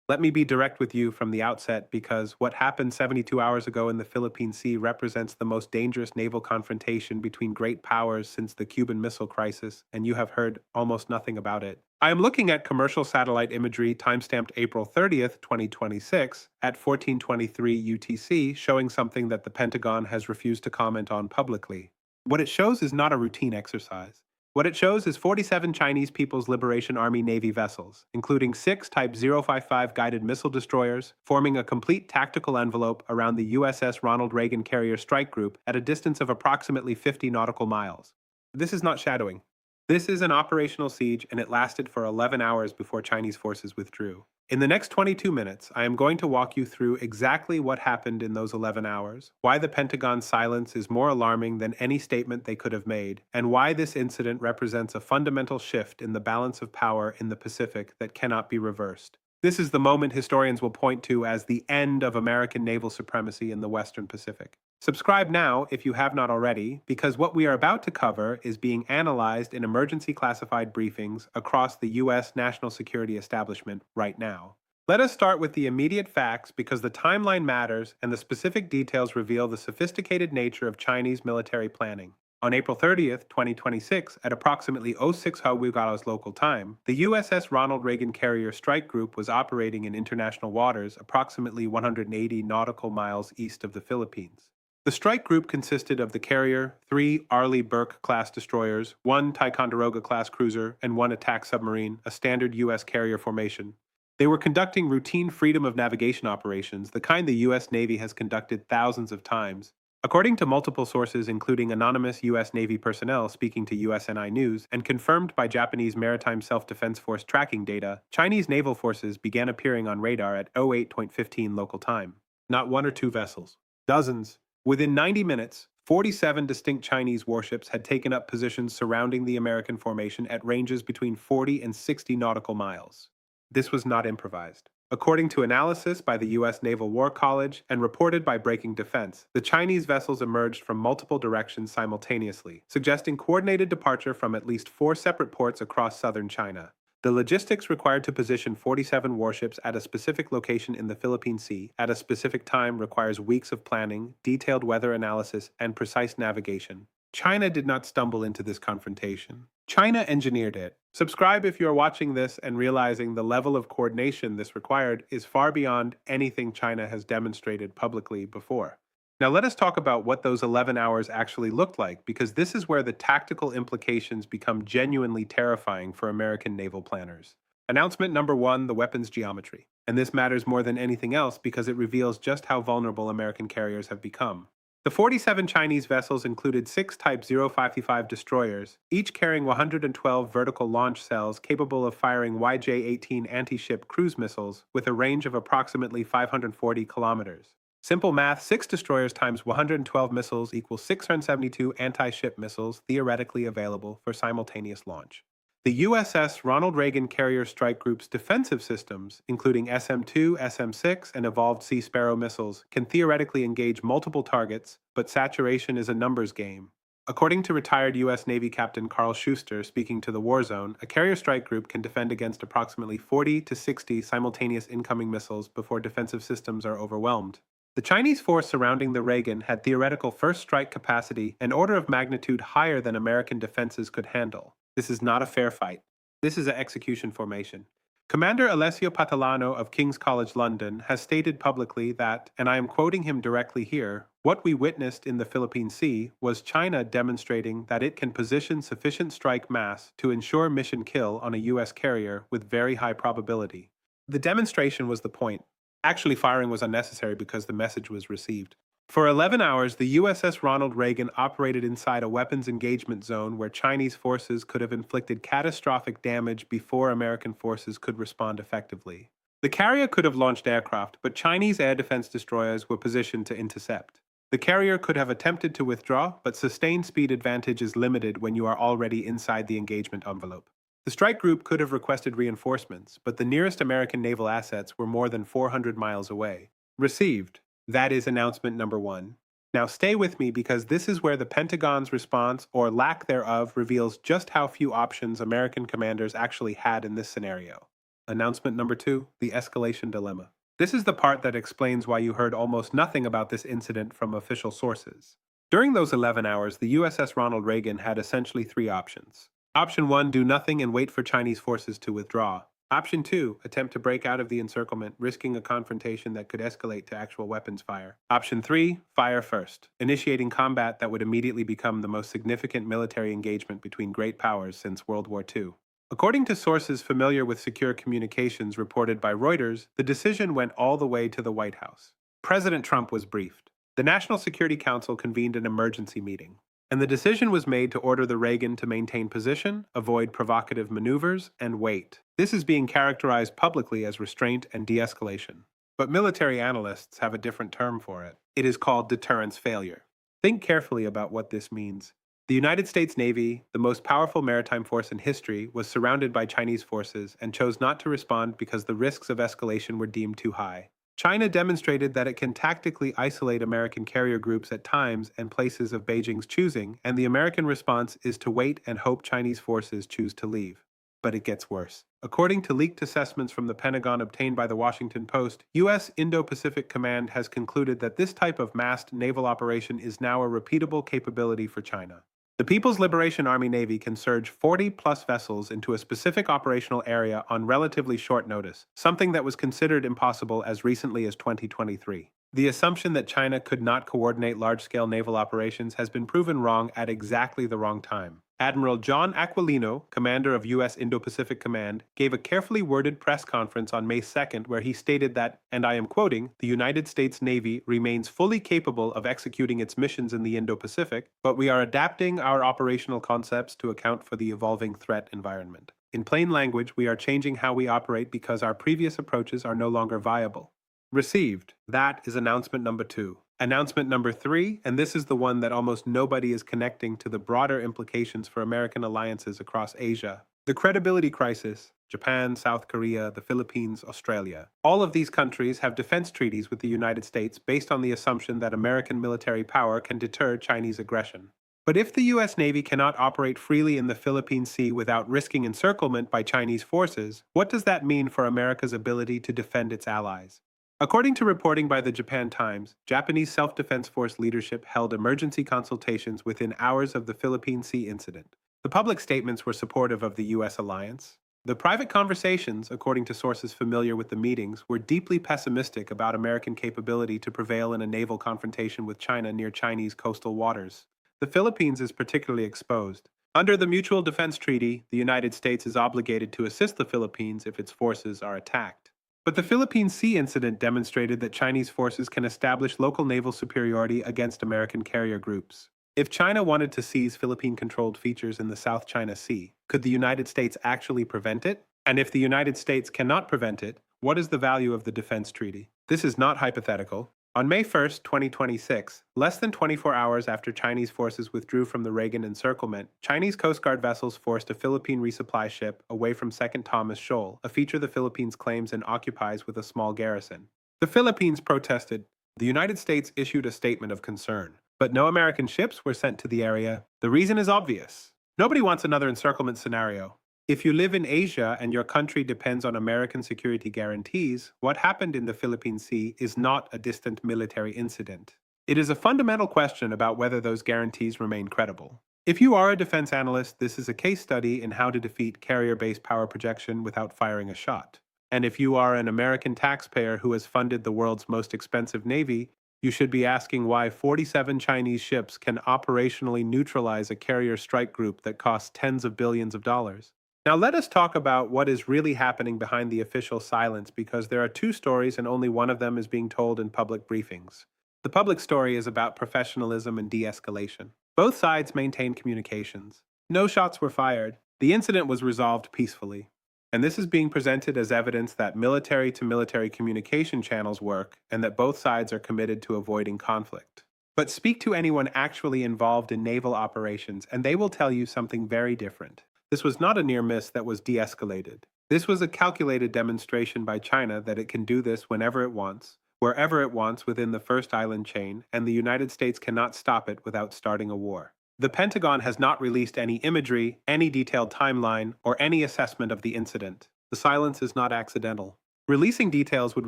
Let me be direct with you from the outset because what happened 72 hours ago in the Philippine Sea represents the most dangerous naval confrontation between great powers since the Cuban Missile Crisis, and you have heard almost nothing about it. I am looking at commercial satellite imagery timestamped April 30th, 2026 at 14:23 UTC showing something that the Pentagon has refused to comment on publicly. What it shows is not a routine exercise. What it shows is 47 Chinese People's Liberation Army Navy vessels, including 6 Type 055 guided missile destroyers, forming a complete tactical envelope around the USS Ronald Reagan Carrier Strike Group at a distance of approximately 50 nautical miles. This is not shadowing. This is an operational siege, and it lasted for 11 hours before Chinese forces withdrew. In the next 22 minutes, I am going to walk you through exactly what happened in those 11 hours, why the Pentagon's silence is more alarming than any statement they could have made, and why this incident represents a fundamental shift in the balance of power in the Pacific that cannot be reversed. This is the moment historians will point to as the end of American naval supremacy in the Western Pacific. Subscribe now if you have not already, because what we are about to cover is being analyzed in emergency classified briefings across the U.S. national security establishment right now. Let us start with the immediate facts because the timeline matters and the specific details reveal the sophisticated nature of Chinese military planning. On April 30th, 2026, at approximately 06 Hawigaros local time, the USS Ronald Reagan Carrier Strike Group was operating in international waters approximately 180 nautical miles east of the Philippines. The strike group consisted of the carrier, 3 Arleigh Burke-class destroyers, 1 Ticonderoga-class cruiser, and 1 attack submarine, a standard U.S. carrier formation. They were conducting routine freedom of navigation operations, the kind the U.S. Navy has conducted thousands of times. According to multiple sources, including anonymous U.S. Navy personnel speaking to USNI News and confirmed by Japanese Maritime Self-Defense Force tracking data, Chinese naval forces began appearing on radar at 08:15 local time. Not 1 or 2 vessels. Dozens. Within 90 minutes, 47 distinct Chinese warships had taken up positions surrounding the American formation at ranges between 40 and 60 nautical miles. This was not improvised. According to analysis by the U.S. Naval War College and reported by Breaking Defense, the Chinese vessels emerged from multiple directions simultaneously, suggesting coordinated departure from at least 4 separate ports across southern China. The logistics required to position 47 warships at a specific location in the Philippine Sea at a specific time requires weeks of planning, detailed weather analysis, and precise navigation. China did not stumble into this confrontation. China engineered it. Subscribe if you are watching this and realizing the level of coordination this required is far beyond anything China has demonstrated publicly before. Now let us talk about what those 11 hours actually looked like, because this is where the tactical implications become genuinely terrifying for American naval planners. Announcement number 1, the weapons geometry. And this matters more than anything else because it reveals just how vulnerable American carriers have become. The 47 Chinese vessels included 6 Type 055 destroyers, each carrying 112 vertical launch cells capable of firing YJ-18 anti-ship cruise missiles with a range of approximately 540 kilometers. Simple math, 6 destroyers times 112 missiles equals 672 anti-ship missiles theoretically available for simultaneous launch. The USS Ronald Reagan Carrier Strike Group's defensive systems, including SM-2, SM-6, and Evolved Sea Sparrow missiles, can theoretically engage multiple targets, but saturation is a numbers game. According to retired U.S. Navy Captain Carl Schuster speaking to the War Zone, a carrier strike group can defend against approximately 40 to 60 simultaneous incoming missiles before defensive systems are overwhelmed. The Chinese force surrounding the Reagan had theoretical first strike capacity an order of magnitude higher than American defenses could handle. This is not a fair fight. This is an execution formation. Commander Alessio Patalano of King's College London has stated publicly that, and I am quoting him directly here, what we witnessed in the Philippine Sea was China demonstrating that it can position sufficient strike mass to ensure mission kill on a U.S. carrier with very high probability. The demonstration was the point. Actually, firing was unnecessary because the message was received. For 11 hours, the USS Ronald Reagan operated inside a weapons engagement zone where Chinese forces could have inflicted catastrophic damage before American forces could respond effectively. The carrier could have launched aircraft, but Chinese air defense destroyers were positioned to intercept. The carrier could have attempted to withdraw, but sustained speed advantage is limited when you are already inside the engagement envelope. The strike group could have requested reinforcements, but the nearest American naval assets were more than 400 miles away. Received. That is announcement number 1. Now stay with me because this is where the Pentagon's response, or lack thereof, reveals just how few options American commanders actually had in this scenario. Announcement number 2, the escalation dilemma. This is the part that explains why you heard almost nothing about this incident from official sources. During those 11 hours, the USS Ronald Reagan had essentially three options. Option 1, do nothing and wait for Chinese forces to withdraw. Option 2, attempt to break out of the encirclement, risking a confrontation that could escalate to actual weapons fire. Option 3, fire first, initiating combat that would immediately become the most significant military engagement between great powers since World War II. According to sources familiar with secure communications reported by Reuters, the decision went all the way to the White House. President Trump was briefed. The National Security Council convened an emergency meeting, and the decision was made to order the Reagan to maintain position, avoid provocative maneuvers, and wait. This is being characterized publicly as restraint and de-escalation. But military analysts have a different term for it. It is called deterrence failure. Think carefully about what this means. The United States Navy, the most powerful maritime force in history, was surrounded by Chinese forces and chose not to respond because the risks of escalation were deemed too high. China demonstrated that it can tactically isolate American carrier groups at times and places of Beijing's choosing, and the American response is to wait and hope Chinese forces choose to leave. But it gets worse. According to leaked assessments from the Pentagon obtained by the Washington Post, U.S. Indo-Pacific Command has concluded that this type of massed naval operation is now a repeatable capability for China. The People's Liberation Army Navy can surge 40-plus vessels into a specific operational area on relatively short notice, something that was considered impossible as recently as 2023. The assumption that China could not coordinate large-scale naval operations has been proven wrong at exactly the wrong time. Admiral John Aquilino, commander of U.S. Indo-Pacific Command, gave a carefully worded press conference on May 2nd where he stated that, and I am quoting, "The United States Navy remains fully capable of executing its missions in the Indo-Pacific, but we are adapting our operational concepts to account for the evolving threat environment. In plain language, we are changing how we operate because our previous approaches are no longer viable." Received. That is announcement number 2. Announcement number 3, and this is the one that almost nobody is connecting to the broader implications for American alliances across Asia. The credibility crisis. Japan, South Korea, the Philippines, Australia. All of these countries have defense treaties with the United States based on the assumption that American military power can deter Chinese aggression. But if the U.S. Navy cannot operate freely in the Philippine Sea without risking encirclement by Chinese forces, what does that mean for America's ability to defend its allies? According to reporting by the Japan Times, Japanese self-defense force leadership held emergency consultations within hours of the Philippine Sea incident. The public statements were supportive of the U.S. alliance. The private conversations, according to sources familiar with the meetings, were deeply pessimistic about American capability to prevail in a naval confrontation with China near Chinese coastal waters. The Philippines is particularly exposed. Under the Mutual Defense Treaty, the United States is obligated to assist the Philippines if its forces are attacked. But the Philippine Sea incident demonstrated that Chinese forces can establish local naval superiority against American carrier groups. If China wanted to seize Philippine-controlled features in the South China Sea, could the United States actually prevent it? And if the United States cannot prevent it, what is the value of the defense treaty? This is not hypothetical. On May 1, 2026, less than 24 hours after Chinese forces withdrew from the Reagan encirclement, Chinese Coast Guard vessels forced a Philippine resupply ship away from Second Thomas Shoal, a feature the Philippines claims and occupies with a small garrison. The Philippines protested. The United States issued a statement of concern, but no American ships were sent to the area. The reason is obvious. Nobody wants another encirclement scenario. If you live in Asia and your country depends on American security guarantees, what happened in the Philippine Sea is not a distant military incident. It is a fundamental question about whether those guarantees remain credible. If you are a defense analyst, this is a case study in how to defeat carrier-based power projection without firing a shot. And if you are an American taxpayer who has funded the world's most expensive navy, you should be asking why 47 Chinese ships can operationally neutralize a carrier strike group that costs tens of billions of dollars. Now let us talk about what is really happening behind the official silence, because there are two stories and only one of them is being told in public briefings. The public story is about professionalism and de-escalation. Both sides maintained communications. No shots were fired. The incident was resolved peacefully. And this is being presented as evidence that military-to-military communication channels work and that both sides are committed to avoiding conflict. But speak to anyone actually involved in naval operations and they will tell you something very different. This was not a near miss that was de-escalated. This was a calculated demonstration by China that it can do this whenever it wants, wherever it wants within the first island chain, and the United States cannot stop it without starting a war. The Pentagon has not released any imagery, any detailed timeline, or any assessment of the incident. The silence is not accidental. Releasing details would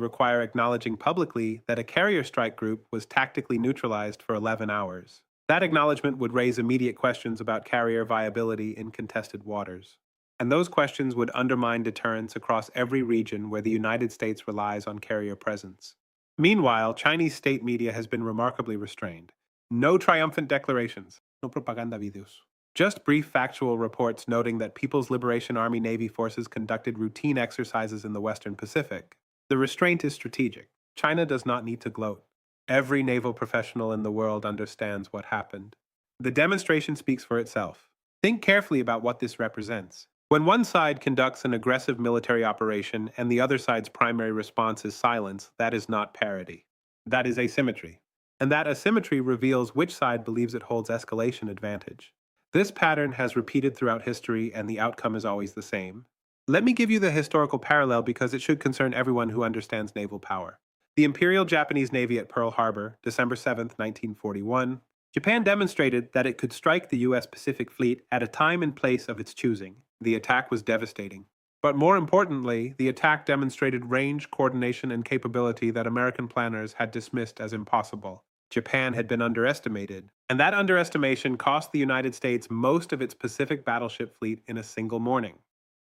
require acknowledging publicly that a carrier strike group was tactically neutralized for 11 hours. That acknowledgement would raise immediate questions about carrier viability in contested waters. And those questions would undermine deterrence across every region where the United States relies on carrier presence. Meanwhile, Chinese state media has been remarkably restrained. No triumphant declarations, no propaganda videos. Just brief factual reports noting that People's Liberation Army Navy forces conducted routine exercises in the Western Pacific. The restraint is strategic. China does not need to gloat. Every naval professional in the world understands what happened. The demonstration speaks for itself. Think carefully about what this represents. When one side conducts an aggressive military operation and the other side's primary response is silence, that is not parity. That is asymmetry. And that asymmetry reveals which side believes it holds escalation advantage. This pattern has repeated throughout history, and the outcome is always the same. Let me give you the historical parallel because it should concern everyone who understands naval power. The Imperial Japanese Navy at Pearl Harbor, December 7, 1941. Japan demonstrated that it could strike the U.S. Pacific Fleet at a time and place of its choosing. The attack was devastating. But more importantly, the attack demonstrated range, coordination, and capability that American planners had dismissed as impossible. Japan had been underestimated, and that underestimation cost the United States most of its Pacific battleship fleet in a single morning.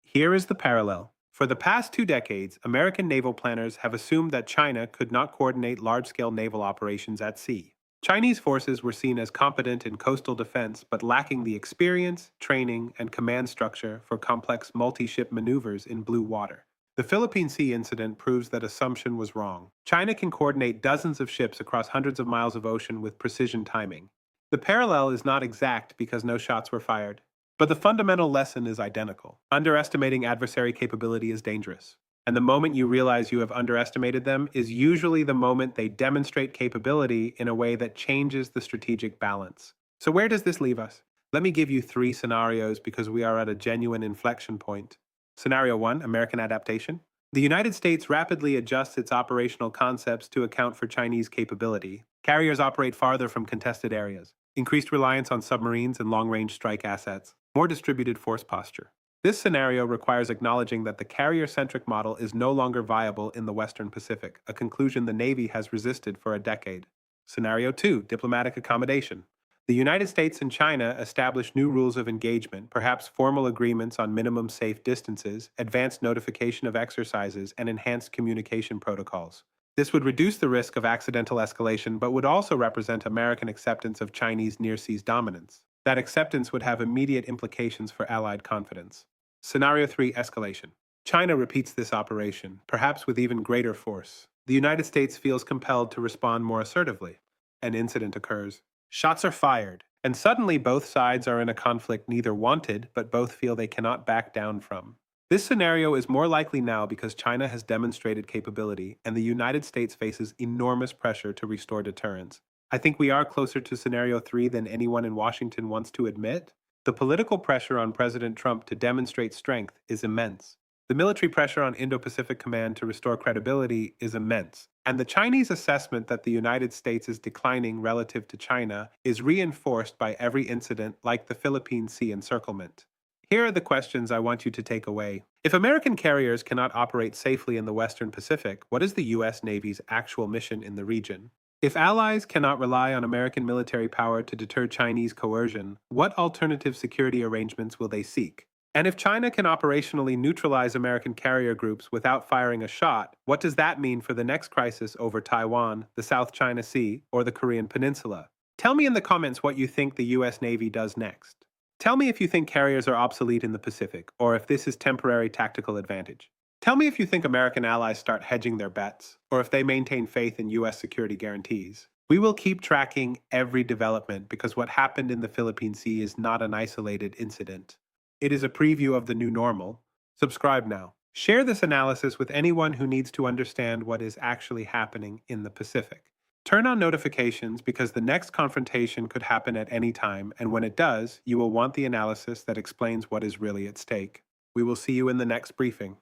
Here is the parallel. For the past 2 decades, American naval planners have assumed that China could not coordinate large-scale naval operations at sea. Chinese forces were seen as competent in coastal defense but lacking the experience, training, and command structure for complex multi-ship maneuvers in blue water. The Philippine Sea incident proves that assumption was wrong. China can coordinate dozens of ships across hundreds of miles of ocean with precision timing. The parallel is not exact because no shots were fired, but the fundamental lesson is identical. Underestimating adversary capability is dangerous, and the moment you realize you have underestimated them is usually the moment they demonstrate capability in a way that changes the strategic balance. So where does this leave us? Let me give you 3 scenarios because we are at a genuine inflection point. Scenario 1, American adaptation. The United States rapidly adjusts its operational concepts to account for Chinese capability. Carriers operate farther from contested areas. Increased reliance on submarines and long-range strike assets. More distributed force posture. This scenario requires acknowledging that the carrier-centric model is no longer viable in the Western Pacific, a conclusion the Navy has resisted for a decade. Scenario 2, diplomatic accommodation. The United States and China established new rules of engagement, perhaps formal agreements on minimum safe distances, advanced notification of exercises, and enhanced communication protocols. This would reduce the risk of accidental escalation, but would also represent American acceptance of Chinese near-seas dominance. That acceptance would have immediate implications for Allied confidence. Scenario 3, escalation. China repeats this operation, perhaps with even greater force. The United States feels compelled to respond more assertively. An incident occurs. Shots are fired, and suddenly both sides are in a conflict neither wanted but both feel they cannot back down from. This scenario is more likely now because China has demonstrated capability and the United States faces enormous pressure to restore deterrence. I think we are closer to scenario 3 than anyone in Washington wants to admit. The political pressure on President Trump to demonstrate strength is immense. The military pressure on Indo-Pacific Command to restore credibility is immense. And the Chinese assessment that the United States is declining relative to China is reinforced by every incident like the Philippine Sea encirclement. Here are the questions I want you to take away. If American carriers cannot operate safely in the Western Pacific, what is the U.S. Navy's actual mission in the region? If allies cannot rely on American military power to deter Chinese coercion, what alternative security arrangements will they seek? And if China can operationally neutralize American carrier groups without firing a shot, what does that mean for the next crisis over Taiwan, the South China Sea, or the Korean Peninsula? Tell me in the comments what you think the U.S. Navy does next. Tell me if you think carriers are obsolete in the Pacific, or if this is temporary tactical advantage. Tell me if you think American allies start hedging their bets, or if they maintain faith in U.S. security guarantees. We will keep tracking every development because what happened in the Philippine Sea is not an isolated incident. It is a preview of the new normal. Subscribe now. Share this analysis with anyone who needs to understand what is actually happening in the Pacific. Turn on notifications because the next confrontation could happen at any time, and when it does, you will want the analysis that explains what is really at stake. We will see you in the next briefing.